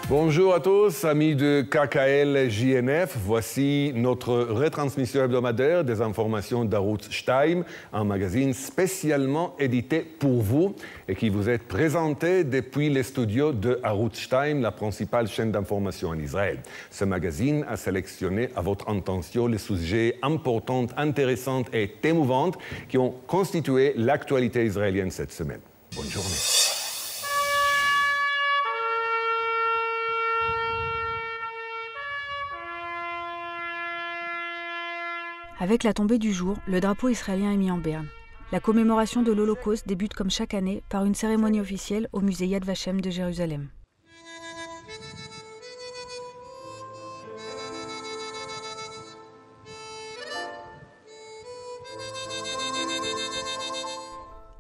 Bonjour à tous, amis de KKL JNF. Voici notre retransmission hebdomadaire des informations d'Arutz Shtaim, un magazine spécialement édité pour vous et qui vous est présenté depuis les studios de Arutz Shtaim, la principale chaîne d'information en Israël. Ce magazine a sélectionné à votre intention les sujets importants, intéressants et émouvants qui ont constitué l'actualité israélienne cette semaine. Bonne journée. Avec la tombée du jour, le drapeau israélien est mis en berne. La commémoration de l'Holocauste débute comme chaque année par une cérémonie officielle au musée Yad Vashem de Jérusalem.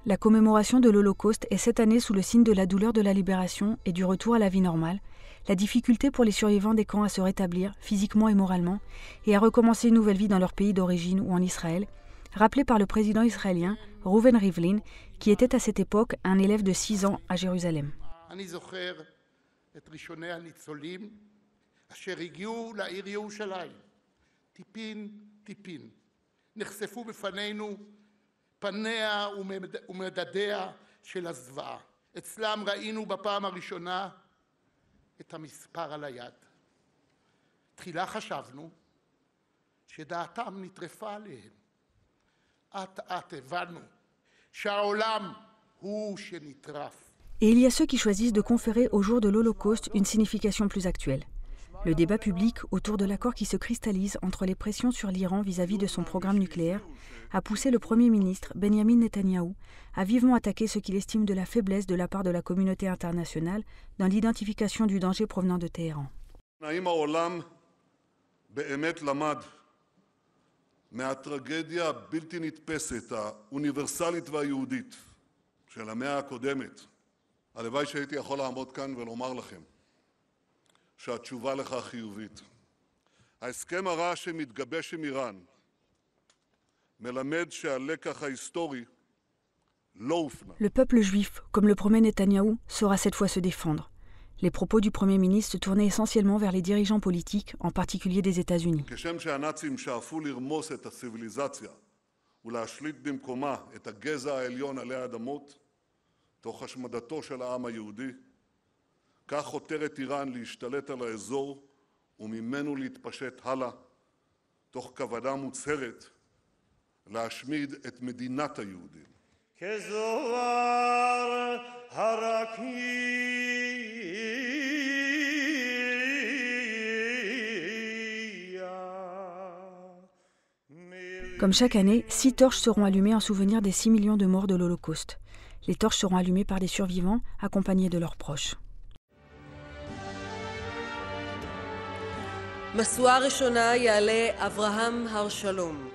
La commémoration de l'Holocauste est cette année sous le signe de la douleur de la libération et du retour à la vie normale, la difficulté pour les survivants des camps à se rétablir physiquement et moralement et à recommencer une nouvelle vie dans leur pays d'origine ou en Israël, rappelée par le président israélien Reuven Rivlin, qui était à cette époque un élève de 6 ans à Jérusalem. פניה ומדדיה של הזוועה. אצלם ראינו בפעם הראשונה את המספר על היד. תחילה חשבנו שדעתם נטרפה עליהם. אט הבנו שהעולם הוא שנטרף. Et il y a ceux qui choisissent de conférer au jour de l'Holocauste une signification plus actuelle. Le débat public autour de l'accord qui se cristallise entre les pressions sur l'Iran vis-à-vis de son programme nucléaire a poussé le Premier ministre Benjamin Netanyahou à vivement attaquer ce qu'il estime de la faiblesse de la part de la communauté internationale dans l'identification du danger provenant de Téhéran. האם העולם באמת למד מהטרגדיה הבלתי נתפסת, האוניברסלית והיהודית של המאה הקודמת? הלוואי שהייתי יכול לעמוד כאן ולומר לכם שהתשובה לכך חיובית. ההסכם הרע שמתגבש עם איראן מלמד שהלקח ההיסטורי לא הופנה. Le peuple juif, comme le promet Netanyahou, saura cette fois se défendre. Les propos du Premier ministre se tournaient essentiellement vers les dirigeants politiques, en particulier des États-Unis. כשם שהנאצים שאפו לרמוס את הציוויליזציה ולהשליט במקומה את הגזע העליון עלי האדמות, תוך השמדתו של העם היהודי, כך חותרת איראן להשתלט על האזור וממנו להתפשט הלאה, תוך כוונה מוצהרת להשמיד את מדינת היהודים. כזוהר הרקיע Comme chaque année, 6 torches seront allumées en souvenir des 6 millions de morts de l'Holocauste. Les torches seront allumées par des survivants accompagnés de leurs proches. משואה ראשונה יעלה אברהם הרשלום.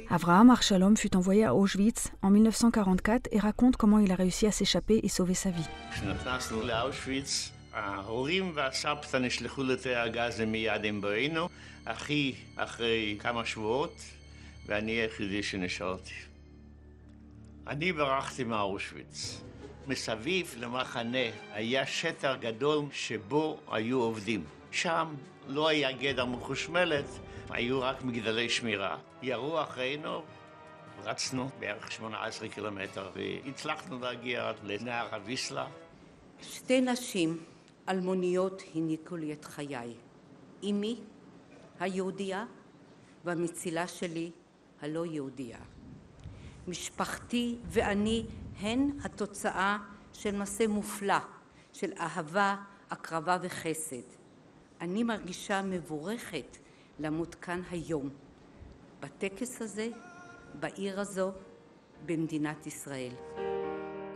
Avraham Arshalom fut envoyé à Auschwitz en 1944 et raconte comment il a réussi à s'échapper et sauver sa vie. כשנכנסנו לאושוויץ, ההורים והסבתא נשלחו לתאי הגז מיד עם בואנו, אחי אחרי כמה שבועות, ואני היחידי שנשארתי. אני ברחתי מאושוויץ. מסביב למחנה היה שטח גדול שבו היו עובדים. שם לא היה גדר מחושמלת, היו רק מגדלי שמירה. ירו אחרינו, רצנו בערך 18 קילומטר, והצלחנו להגיע לנהר הוויסלה. שתי נשים אלמוניות הניקו לי את חיי. אמי היהודייה והמצילה שלי הלא יהודייה. משפחתי ואני הן התוצאה של מעשה מופלא של אהבה, הקרבה וחסד. אני מרגישה מבורכת למות כאן היום, בטקס הזה, בעיר הזו, במדינת ישראל.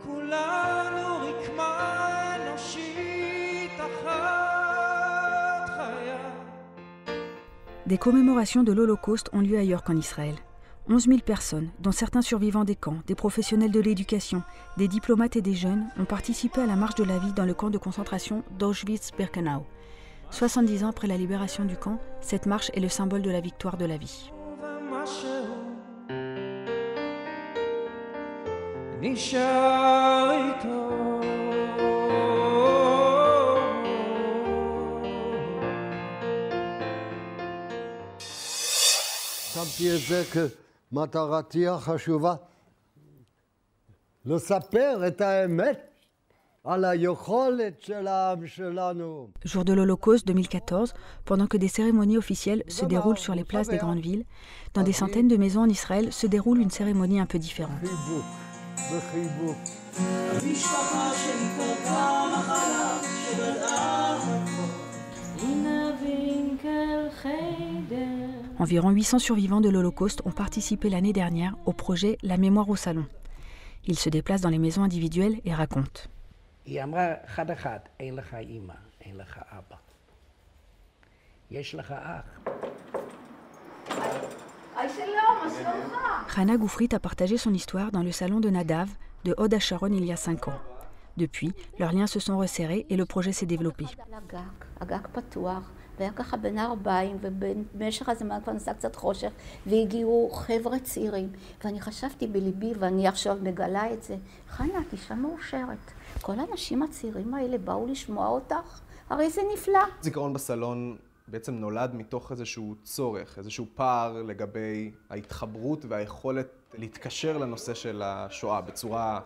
כולנו רקמה אנושית אחת חיה. Des commémorations de l'Holocauste ont lieu ailleurs qu'en Israël. 11 000 personnes, dont certains survivants des camps, des professionnels de l'éducation, des diplomates et des jeunes, ont participé à la marche de la vie dans le camp de concentration d'Auschwitz-Birkenau. 70 ans après la libération du camp, cette marche est le symbole de la victoire de la vie. רשמתי את זה כמטרתי החשובה, לספר את האמת על היכולת של העם שלנו. Jour de l'Holocauste 2014, pendant que des cérémonies officielles se déroulent sur les places des grandes villes, dans des centaines de maisons en Israël se déroule une cérémonie un peu différente. Environ 800 survivants de l'Holocauste ont participé l'année dernière au projet La mémoire au salon. Ils se déplacent dans les maisons individuelles et racontent. היא אמרה אחד אחד, אין לך אימא, אין לך אבא. יש לך אח. Hana Goufrit a partagé son histoire dans le salon de Nadav de Hod HaSharon il y a 5 ans. Depuis, leurs liens se sont resserrés et le projet s'est développé. הגג פתוח, והיה ככה בין הערביים, ובמשך הזמן כבר נסע קצת חושך, והגיעו חבר'ה צעירים. ואני חשבתי בליבי, ואני עכשיו מגלה את זה, חנה, את אישה מאושרת. כל האנשים הצעירים האלה באו לשמוע אותך, הרי זה נפלא. זיכרון בסלון בעצם נולד מתוך איזשהו צורך, איזשהו פער לגבי ההתחברות והיכולת להתקשר לנושא של השואה בצורה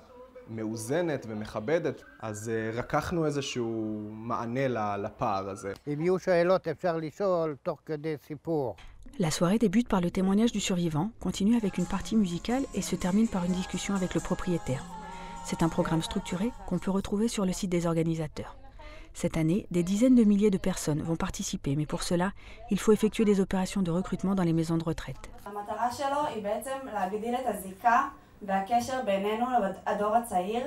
מאוזנת ומכבדת, אז רקחנו איזשהו מענה לפער הזה. אם יהיו שאלות אפשר לשאול תוך כדי סיפור. La soirée débute par le témoignage du survivant, continue avec une partie musicale et se termine par une discussion avec le propriétaire. C'est un programme structuré qu'on peut retrouver sur le site des organisateurs. Cette année, des dizaines de milliers de personnes vont participer, mais pour cela, il faut effectuer des opérations de recrutement dans les maisons de retraite. המטרה שלו היא בעצם להגדיל את הזיקה והקשר בינינו לדור הצעיר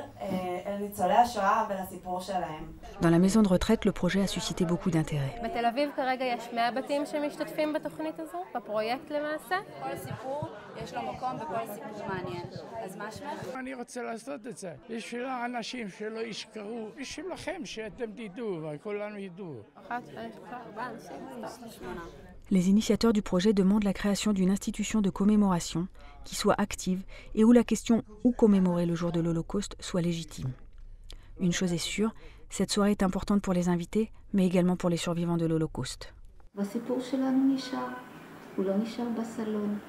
אל ניצולי השואה ולסיפור שלהם. Dans la maison de retraite, le projet a suscité beaucoup d'intérêt. בתל אביב כרגע יש 100 בתים שמשתתפים בתוכנית הזו, בפרויקט למעשה. כל סיפור יש לו מקום וכל סיפור מעניין. אז מה שמך? אני רוצה לעשות את זה. בשביל האנשים שלא ישכרו, בשבילכם שאתם תדעו וכולנו ידעו. Les initiateurs du projet demandent la création d'une institution de commémoration qui soit active et où la question où commémorer le jour de l'Holocauste soit légitime. Une chose est sûre, cette soirée est importante pour les invités, mais également pour les survivants de l'Holocauste. והסיפור שלנו נשאר, הוא לא נשאר בסלון,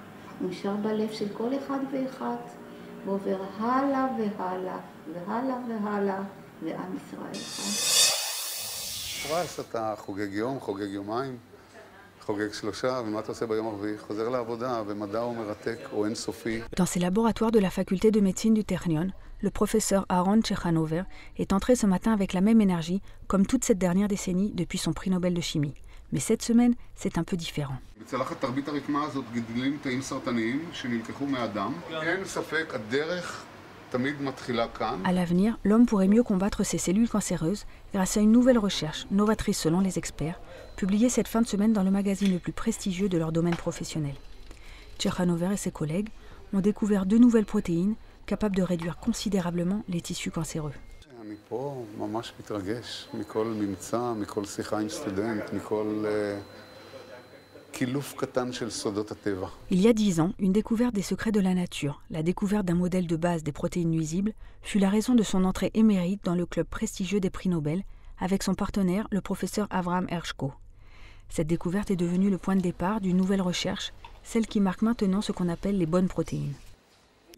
הוא נשאר בלב של כל אחד ואחת, ועובר הלאה והלאה, והלאה והלאה, ועם ישראל חי. פרס, אתה חוגג יום, חוגג יומיים. Dans ces laboratoires de la faculté de médecine du Ternion, le professeur Aaron Tchechanover est entré ce matin avec la même énergie, comme toute cette dernière décennie depuis son prix Nobel de chimie. Mais cette semaine, c'est un peu différent. À l'avenir, l'homme pourrait mieux combattre ces cellules cancéreuses grâce à une nouvelle recherche, novatrice selon les experts, publiée cette fin de semaine dans le magazine le plus prestigieux de leur domaine professionnel. Tchechanover et ses collègues ont découvert 2 nouvelles protéines capables de réduire considérablement les tissus cancéreux. Il y a 10 ans, une découverte des secrets de la nature, la découverte d'un modèle de base des protéines nuisibles, fut la raison de son entrée émérite dans le club prestigieux des prix Nobel, avec son partenaire, le professeur Avraham Hershko. Cette découverte est devenue le point de départ d'une nouvelle recherche, celle qui marque maintenant ce qu'on appelle les bonnes protéines.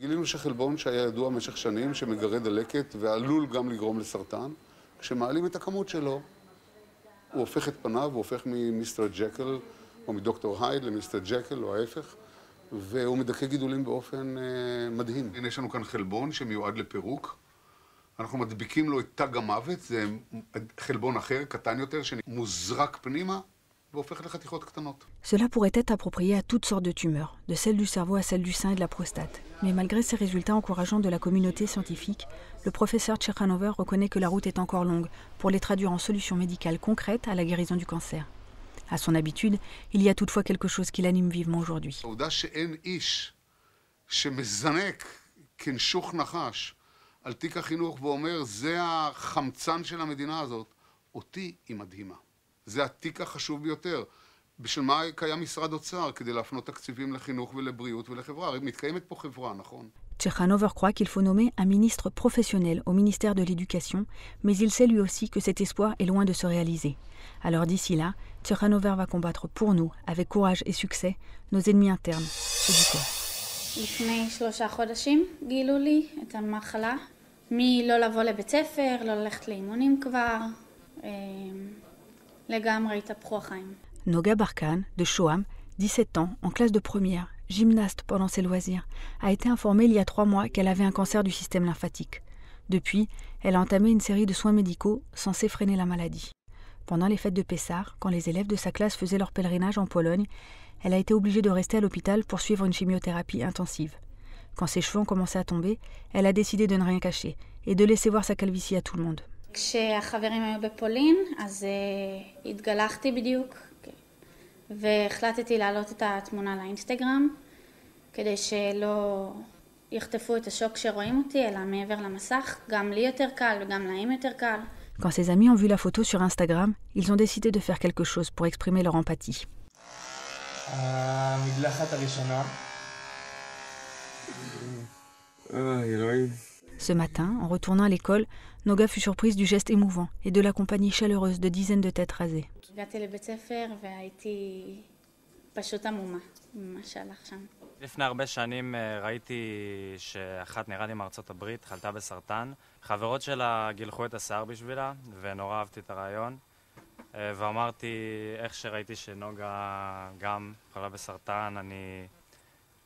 גילינו שחלבון שהיה ידוע במשך שנים שמגרה דלקת ועלול גם לגרום לסרטן, כשמעלים את הכמות שלו, הוא הופך את פניו, הוא הופך ממיסטר ג'קל או מדוקטור הייד למיסטר ג'קל או ההפך, והוא מדכא גידולים באופן מדהים. הנה יש לנו כאן חלבון שמיועד לפירוק, אנחנו מדביקים לו את תג המוות, זה חלבון אחר, קטן יותר, שמוזרק פנימה, Cela pourrait être approprié à toutes sortes de tumeurs, de celles du cerveau à celles du sein et de la prostate. Mais malgré ces résultats encourageants de la communauté scientifique, le professeur Tchechanover reconnaît que la route est encore longue pour les traduire en solutions médicales concrètes à la guérison du cancer. À son habitude, il y a toutefois quelque chose qui l'anime vivement aujourd'hui. זה התיק החשוב ביותר. בשביל מה קיים משרד אוצר? כדי להפנות תקציבים לחינוך ולבריאות ולחברה. מתקיימת פה חברה, נכון? Tchekhanov croit qu'il faut nommer un ministre professionnel au ministère de l'Éducation, mais il sait lui aussi que cet espoir est loin de se réaliser. Alors d'ici là, Tchekhanov va combattre pour nous, avec courage et succès, nos ennemis internes, ceux du corps. לפני 3 חודשים גילו לי את המחלה, מלא לבוא לבית ספר, לא ללכת לאימונים כבר, לגמרי התהפכו החיים. Noga Barkan, de Shoham, 17 ans, en classe de première, gymnaste pendant ses loisirs, a été informée il y a 3 mois qu'elle avait un cancer du système lymphatique. Depuis, elle a entamé une série de soins médicaux censés freiner la maladie. Pendant les fêtes de Pessah, quand les élèves de sa classe faisaient leur pèlerinage en Pologne, elle a été obligée de rester à l'hôpital pour suivre une chimiothérapie intensive. Quand ses cheveux ont commencé à tomber, elle a décidé de ne rien cacher et de laisser voir sa calvitie à tout le monde. כשהחברים היו בפולין, אז התגלחתי בדיוק, והחלטתי להעלות את התמונה לאינסטגרם, כדי שלא יחטפו את השוק שרואים אותי, אלא מעבר למסך, גם לי יותר קל וגם להם יותר קל. Quand ses amis ont vu la photo sur Instagram, ils ont décidé de faire quelque chose pour exprimer leur empathie. Ce matin, en retournant à l'école, Noga fut surprise du geste émouvant et de la compagnie chaleureuse de dizaines de têtes rasées. הגעתי לבית ספר והייתי פשוט עמומה ממה שהלך שם. לפני הרבה שנים ראיתי שאחת נראה לי מארצות הברית חלתה בסרטן. חברות שלה גילחו את השיער בשבילה ונורא אהבתי את הרעיון. ואמרתי איך שראיתי שנוגה גם חלה בסרטן, אני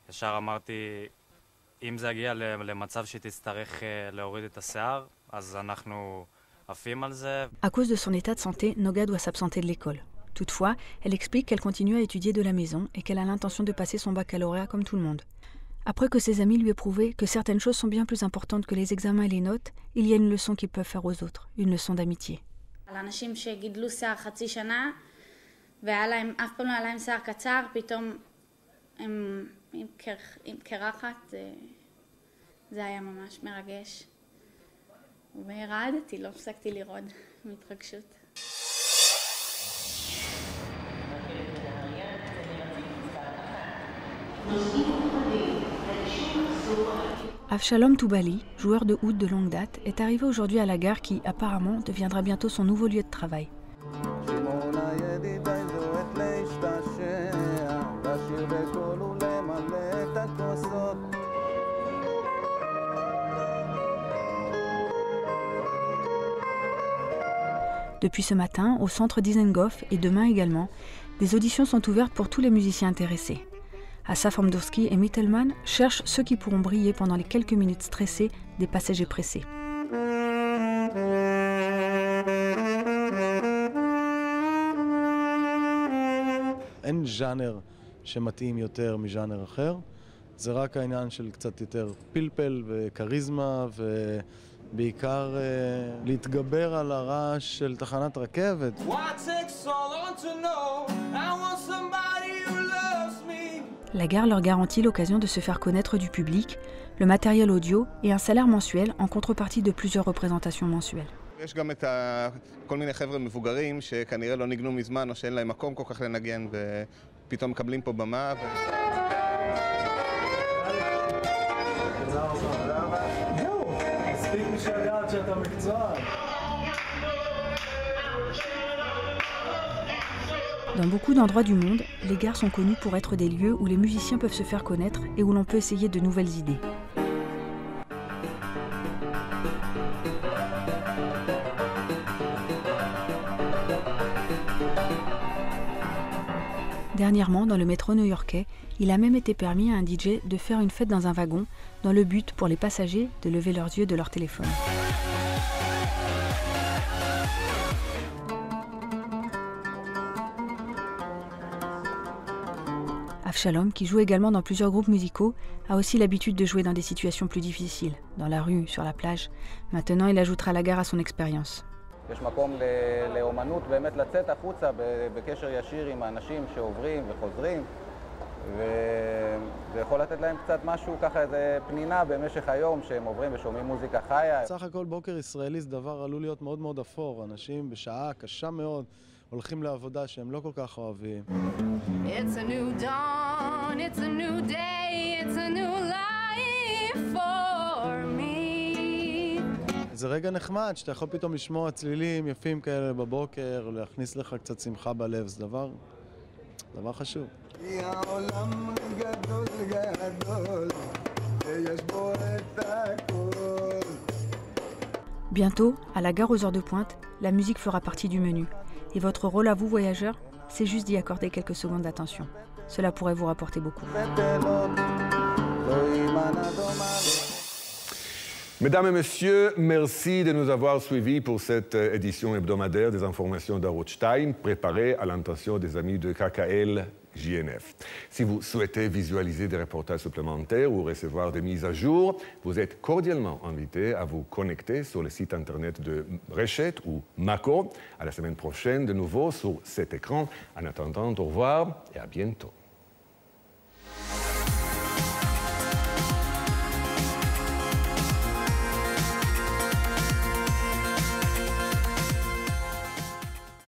ישר אמרתי אם זה יגיע למצב שהיא תצטרך להוריד את השיער, אז אנחנו עפים על זה. À cause de son état de santé, Noga doit s'absenter de l'école. Toutefois, elle explique qu'elle continue à étudier de la maison et qu'elle a l'intention de passer son baccalauréat comme tout le monde. Après que ses amis lui aient prouvé que certaines choses sont bien plus importantes que les examens et les notes, il y a une leçon qu'ils peuvent faire aux autres, une leçon d'amitié. על אנשים שגידלו שיער חצי שנה, והיה להם, אף פעם לא היה להם שיער קצר, פתאום הם עם קרחת, זה היה ממש מרגש. ורעדתי, לא הפסקתי לרעוד מהתרגשות. Avshalom Toubali, joueur de oud de longue date, est arrivé aujourd'hui à la gare qui, apparemment, deviendra bientôt son nouveau lieu de travail. Depuis ce matin, au centre d'Isengoff et demain également, des auditions sont ouvertes pour tous les musiciens intéressés. Asaf Amdurski et Mittelman cherchent ceux qui pourront briller pendant les quelques minutes stressées des passagers pressés. אין ז'אנר שמתאים יותר מז'אנר אחר, זה רק העניין של קצת יותר פלפל וכריזמה ובעיקר להתגבר על הרעש של תחנת רכבת. La gare leur garantit l'occasion de se faire connaître du public, le matériel audio et un salaire mensuel en contrepartie de plusieurs représentations mensuelles. יש גם את כל מיני חבר'ה מבוגרים שכנראה לא ניגנו מזמן או שאין להם מקום כל כך לנגן ופתאום מקבלים פה במה. מספיק משגעת שאתה מקצוען. Dans beaucoup d'endroits du monde, les gares sont connues pour être des lieux où les musiciens peuvent se faire connaître et où l'on peut essayer de nouvelles idées. Dernièrement, dans le métro new-yorkais, il a même été permis à un DJ de faire une fête dans un wagon, dans le but pour les passagers de lever leurs yeux de leur téléphone. Avshalom, qui joue également dans plusieurs groupes musicaux, a aussi l'habitude de jouer dans des situations plus difficiles, dans la rue, sur la plage. Maintenant, il ajoutera la gare à son expérience. יש מקום לאומנות באמת לצאת החוצה בקשר ישיר עם האנשים שעוברים וחוזרים וזה יכול לתת להם קצת משהו ככה איזה פנינה במשך היום שהם עוברים ושומעים מוזיקה חיה. סך הכל בוקר ישראלי זה דבר עלול להיות מאוד מאוד אפור. אנשים בשעה קשה מאוד הולכים לעבודה שהם לא כל כך אוהבים. It's a new dawn, it's a new day, it's a new life for זה רגע נחמד, שאתה יכול פתאום לשמוע צלילים יפים כאלה בבוקר, להכניס לך קצת שמחה בלב, זה דבר חשוב. העולם גדול גדול, ויש בו את הכל. Bientôt, à la gare aux heures de pointe, la musique fera partie du menu. Et votre rôle à vous, voyageurs, c'est juste d'y accorder quelques secondes d'attention. Cela pourrait vous rapporter beaucoup. Mesdames et messieurs, merci de nous avoir suivis pour cette édition hebdomadaire des informations d'Arutz Shtaim, préparée à l'intention des amis de KKL JNF. Si vous souhaitez visualiser des reportages supplémentaires ou recevoir des mises à jour, vous êtes cordialement invités à vous connecter sur le site internet de Reshet ou Mako. À la semaine prochaine, de nouveau sur cet écran. En attendant, au revoir et à bientôt.